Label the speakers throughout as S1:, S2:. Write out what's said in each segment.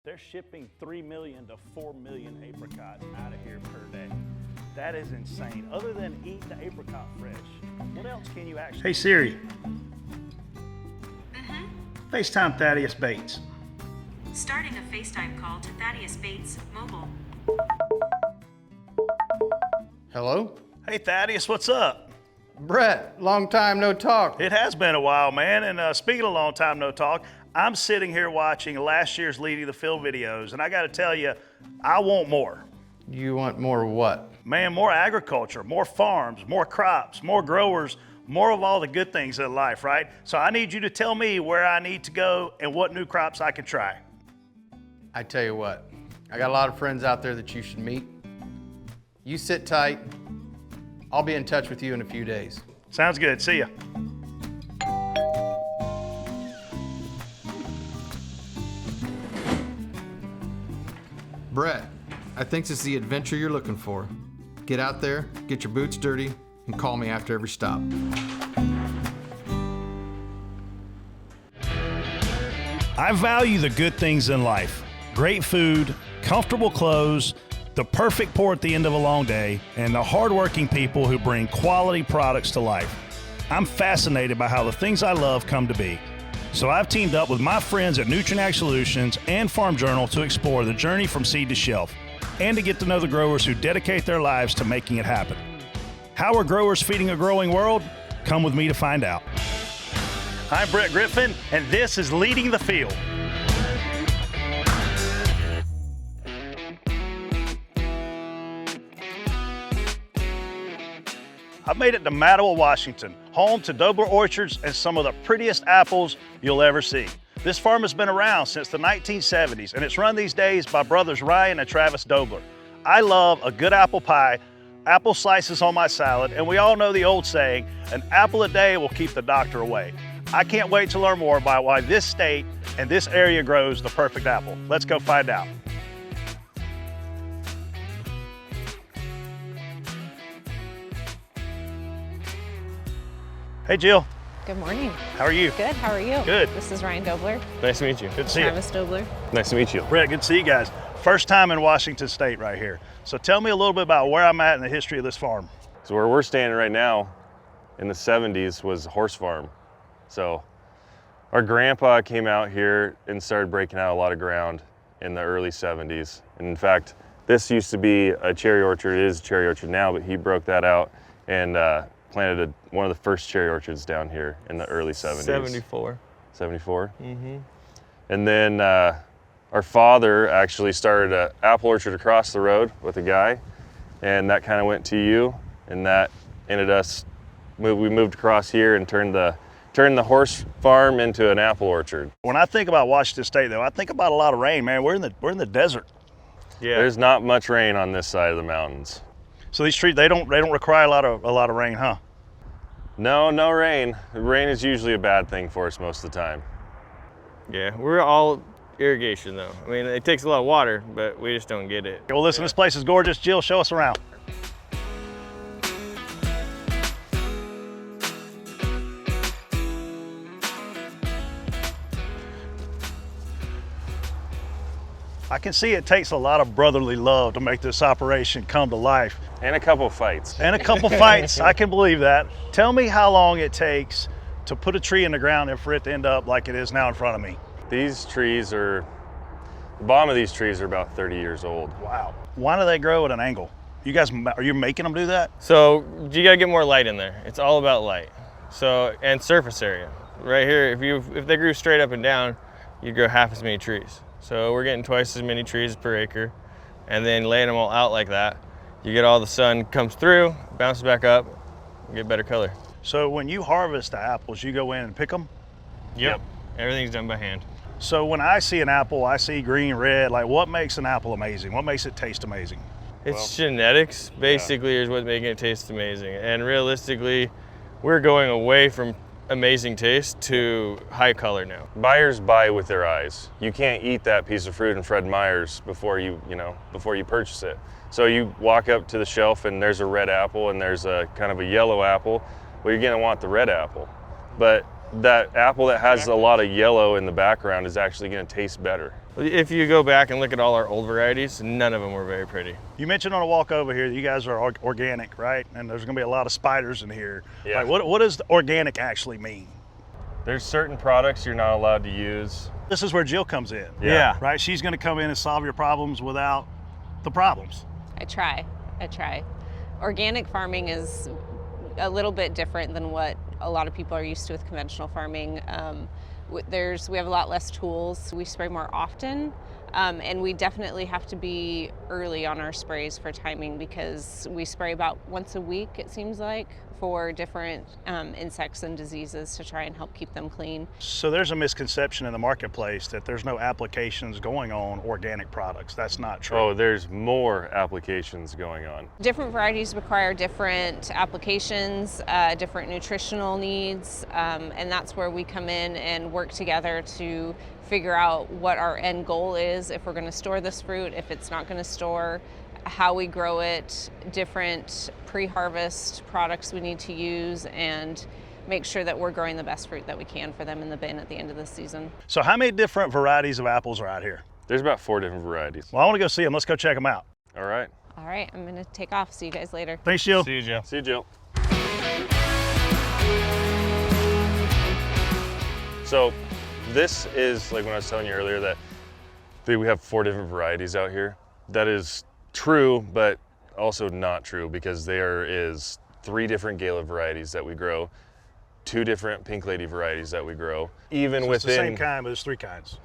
S1: They're shipping 3 million to 4 million apricots out of here per day. That is insane. Other than eating the apricot fresh, what else can you actually... Hey Siri. FaceTime Thaddeus Bates.
S2: Starting a FaceTime call to Thaddeus Bates Mobile.
S3: Hello?
S1: Hey Thaddeus, what's up?
S3: Brett, long time no talk.
S1: It has been a while, man. And speaking of long time no talk, I'm sitting here watching last year's Leading the Field videos, and I got to tell you, I want more.
S3: You want more what?
S1: Man, more agriculture, more farms, more crops, more growers, more of all the good things in life, right? So I need you to tell me where I need to go and what new crops I can try.
S3: I tell you what, I got a lot of friends out there that you should meet. You sit tight. I'll be in touch with you in a few days.
S1: Sounds good. See ya.
S3: Brett, I think this is the adventure you're looking for. Get out there, get your boots dirty, and call me after every stop.
S1: I value the good things in life. Great food, comfortable clothes, the perfect pour at the end of a long day, and the hardworking people who bring quality products to life. I'm fascinated by how the things I love come to be. So I've teamed up with my friends at Nutrient Solutions and Farm Journal to explore the journey from seed to shelf and to get to know the growers who dedicate their lives to making it happen. How are growers feeding a growing world? Come with me to find out. I'm Brett Griffin, and this is Leading the Field. I've made it to Mattawa, Washington, home to Dobler orchards and some of the prettiest apples you'll ever see. This farm has been around since the 1970s, and it's run these days by brothers Ryan and Travis Dobler. I love a good apple pie, apple slices on my salad, and we all know the old saying, an apple a day will keep the doctor away. I can't wait to learn more about why this state and this area grows the perfect apple. Let's go find out. Hey Jill.
S4: Good morning.
S1: How are you?
S4: Good, how are you?
S1: Good.
S4: This is Ryan Dobler.
S5: Nice to meet you.
S1: Good to see you.
S4: Travis Dobler.
S5: Nice to meet you.
S1: Brett, good to see you guys. First time in Washington State right here. So tell me a little bit about where I'm at in the history of this farm.
S5: So where we're standing right now in the 70s was a horse farm. So our grandpa came out here and started breaking out a lot of ground in the early 70s. And in fact, this used to be a cherry orchard. It is a cherry orchard now, but he broke that out and planted one of the first cherry orchards down here in the early 70s.
S6: 74.
S5: 74?
S6: Mm-hmm.
S5: And then our father actually started an apple orchard across the road with a guy, and that kind of went to you, and that ended us, we moved across here and turned the horse farm into an apple orchard.
S1: When I think about Washington State though, I think about a lot of rain, man. We're in the desert.
S6: Yeah.
S5: There's not much rain on this side of the mountains.
S1: So these trees, they don't require a lot of rain, huh?
S5: No rain. Rain is usually a bad thing for us most of the time.
S6: Yeah, we're all irrigation though. I mean, it takes a lot of water, but we just don't get it.
S1: Well, listen, this place is gorgeous. Jill, show us around. I can see it takes a lot of brotherly love to make this operation come to life.
S5: And a couple of fights.
S1: And a couple fights, I can believe that. Tell me how long it takes to put a tree in the ground and for it to end up like it is now in front of me.
S5: These trees are, the bottom of these trees are about 30 years old.
S1: Wow. Why do they grow at an angle? You guys, are you making them do that?
S6: So you gotta get more light in there. It's all about light. So, and surface area. Right here, if they grew straight up and down, you'd grow half as many trees. So we're getting twice as many trees per acre, and then laying them all out like that, you get all the sun comes through, bounces back up, you get better color.
S1: So when you harvest the apples, you go in and pick them?
S6: Yep. Everything's done by hand.
S1: So when I see an apple, I see green, red, like what makes an apple amazing? What makes it taste amazing?
S6: It's genetics, basically, is what's making it taste amazing. And realistically, we're going away from amazing taste to high color now.
S5: Buyers buy with their eyes. You can't eat that piece of fruit in Fred Meyer's before you purchase it. So you walk up to the shelf and there's a red apple and there's a kind of a yellow apple. Well, you're gonna want the red apple. But that apple that has a lot of yellow in the background is actually gonna taste better.
S6: If you go back and look at all our old varieties, none of them were very pretty.
S1: You mentioned on a walk over here, you guys are organic, right? And there's gonna be a lot of spiders in here.
S5: Yeah.
S1: Like, what does the organic actually mean?
S5: There's certain products you're not allowed to use.
S1: This is where Jill comes in.
S6: Yeah.
S1: Right? She's gonna come in and solve your problems without the problems.
S4: I try. Organic farming is a little bit different than what a lot of people are used to with conventional farming. We have a lot less tools. We spray more often, and we definitely have to be early on our sprays for timing because we spray about once a week, it seems like, for different insects and diseases to try and help keep them clean.
S1: So there's a misconception in the marketplace that there's no applications going on organic products. That's not true.
S5: Oh, there's more applications going on.
S4: Different varieties require different applications, different nutritional needs, and that's where we come in and work together to figure out what our end goal is, if we're going to store this fruit, if it's not going to store, how we grow it, different pre-harvest products we need to use, and make sure that we're growing the best fruit that we can for them in the bin at the end of the season.
S1: So how many different varieties of apples are out here?
S5: There's about 4 different varieties.
S1: Well, I want to go see them. Let's go check them out.
S5: All right.
S4: All right, I'm going to take off. See you guys later.
S1: Thanks, Jill.
S6: See you, Joe.
S5: See you, Jill. So this is, like when I was telling you earlier that we have 4 different varieties out here. That is true, but also not true because there is 3 different Gala varieties that we grow, 2 different Pink Lady varieties that we grow. Even
S1: So
S5: within
S1: it's the same kind, but there's 3 kinds.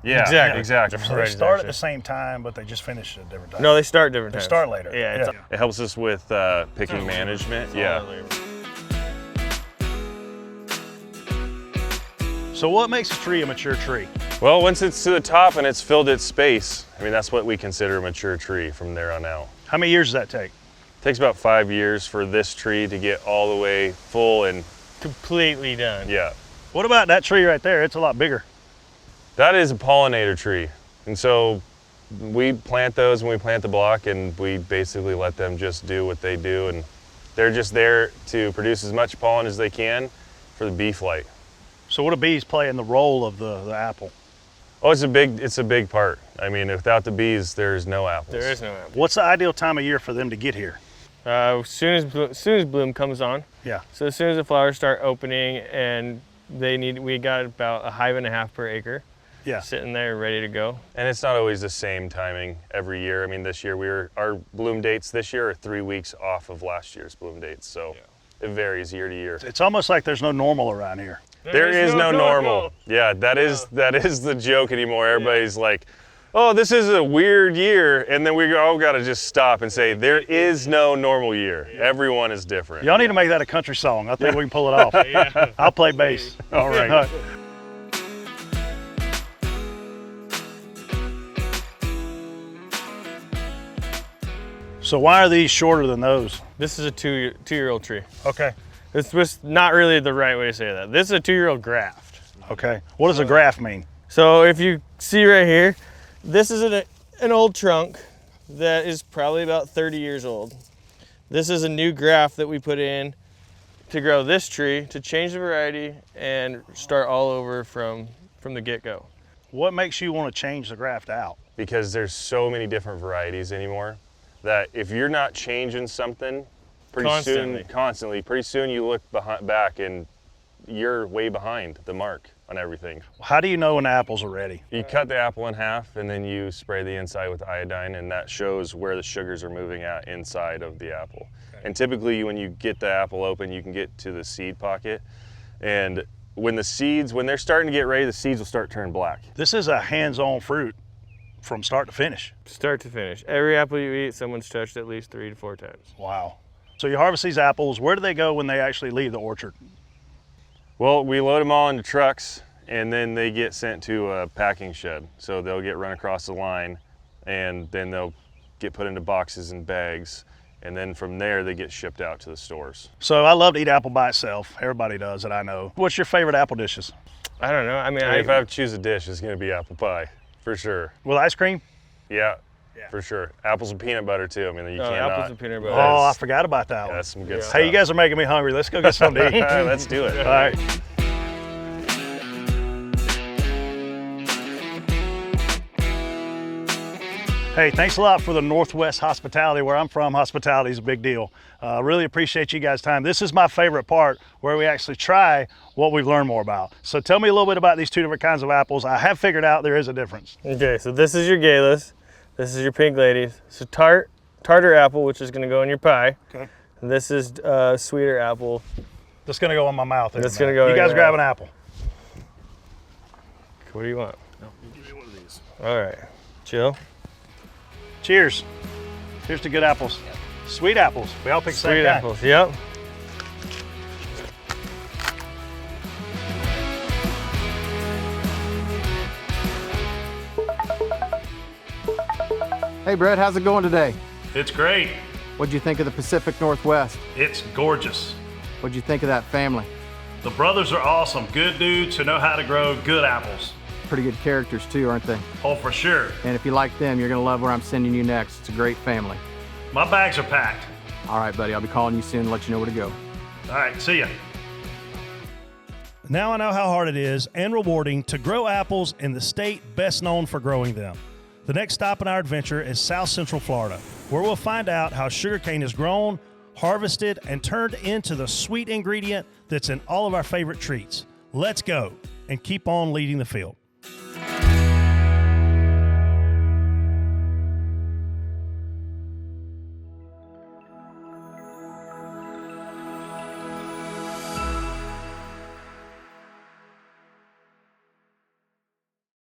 S5: Yeah,
S6: Exactly.
S5: exactly.
S1: So they
S6: Varieties,
S1: start at
S6: actually.
S1: the same time, but they just finish at different times.
S6: No, they start different
S1: They
S6: times.
S1: start later.
S6: Yeah, it's
S5: It helps us with picking management. Yeah.
S1: So what makes a tree a mature tree?
S5: Well, once it's to the top and it's filled its space, I mean, that's what we consider a mature tree from there on out.
S1: How many years does that take?
S5: It takes about 5 years for this tree to get all the way full and
S6: Completely done.
S5: yeah.
S1: What about that tree right there? It's a lot bigger.
S5: That is a pollinator tree. And so we plant those when we plant the block and we basically let them just do what they do. And they're just there to produce as much pollen as they can for the bee flight.
S1: So what do bees play in the role of the apple?
S5: Oh, it's a big part. I mean, without the bees, there's no apples.
S6: There is no apple.
S1: What's the ideal time of year for them to get here?
S6: As soon as bloom comes on.
S1: Yeah.
S6: So as soon as the flowers start opening, and we got about 1.5 hives per acre.
S1: Yeah.
S6: Sitting there ready to go.
S5: And it's not always the same timing every year. I mean, this year our bloom dates this year are 3 weeks off of last year's bloom dates. So it varies year to year.
S1: It's almost like there's no normal around here.
S5: There is no normal. Yeah, that is the joke anymore. Everybody's like, oh, this is a weird year. And then we all got to just stop and say, there is no normal year. Everyone is different.
S1: Y'all need to make that a country song. I think we can pull it off. I'll play bass.
S5: All right.
S1: So why are these shorter than those?
S6: This is a two-year-old tree.
S1: Okay.
S6: This was not really the right way to say that. This is a 2-year-old graft.
S1: Okay. What does a graft mean?
S6: So if you see right here, this is an old trunk that is probably about 30 years old. This is a new graft that we put in to grow this tree, to change the variety and start all over from the get-go.
S1: What makes you want to change the graft out?
S5: Because there's so many different varieties anymore that if you're not changing something constantly, pretty soon you look back and you're way behind the mark on everything.
S1: How do you know when the apples are ready?
S5: You cut the apple in half and then you spray the inside with iodine, and that shows where the sugars are moving at inside of the apple. Okay. And typically when you get the apple open, you can get to the seed pocket, and when they're starting to get ready, the seeds will start turning black.
S1: This is a hands-on fruit from start to finish.
S6: Start to finish. Every apple you eat, someone's touched at least 3 to 4 times.
S1: Wow. So you harvest these apples. Where do they go when they actually leave the orchard?
S5: Well, we load them all into trucks and then they get sent to a packing shed. So they'll get run across the line and then they'll get put into boxes and bags. And then from there, they get shipped out to the stores.
S1: So I love to eat apple by itself. Everybody does that I know. What's your favorite apple dishes?
S5: I don't know. I mean, if I have to choose a dish, it's gonna be apple pie, for sure.
S1: With ice cream?
S5: Yeah, for sure. Apples and peanut butter too. I mean, you can't
S6: apples
S5: not.
S6: and peanut butter.
S1: Oh, I forgot about that one.
S5: That's some good stuff.
S1: Hey, you guys are making me hungry. Let's go get something to eat.
S5: Let's do it.
S1: All right. Hey, thanks a lot for the Northwest hospitality. Where I'm from, hospitality is a big deal. Really appreciate you guys' time. This is my favorite part, where we actually try what we've learned more about. So tell me a little bit about these two different kinds of apples. I have figured out there is a difference.
S6: Okay, so this is your galas. This is your pink ladies. So tartar apple, which is gonna go in your pie.
S1: Okay.
S6: And this is sweeter apple.
S1: That's gonna go in my mouth.
S6: That's gonna go in
S1: You guys
S6: your
S1: grab
S6: mouth.
S1: an apple.
S6: What do you want?
S1: No, give me one of these.
S6: All right, chill.
S1: Cheers. Here's to good apples. Sweet apples. We all pick the same
S6: Sweet
S1: kind.
S6: apples, yep.
S3: Hey Brett, how's it going today?
S1: It's great.
S3: What'd you think of the Pacific Northwest?
S1: It's gorgeous.
S3: What'd you think of that family?
S1: The brothers are awesome. Good dudes who know how to grow good apples.
S3: Pretty good characters too, aren't they?
S1: Oh, for sure.
S3: And if you like them, you're gonna love where I'm sending you next. It's a great family.
S1: My bags are packed.
S3: All right, buddy, I'll be calling you soon to let you know where to go.
S1: All right, see ya. Now I know how hard it is and rewarding to grow apples in the state best known for growing them. The next stop in our adventure is South Central Florida, where we'll find out how sugarcane is grown, harvested, and turned into the sweet ingredient that's in all of our favorite treats. Let's go and keep on leading the field.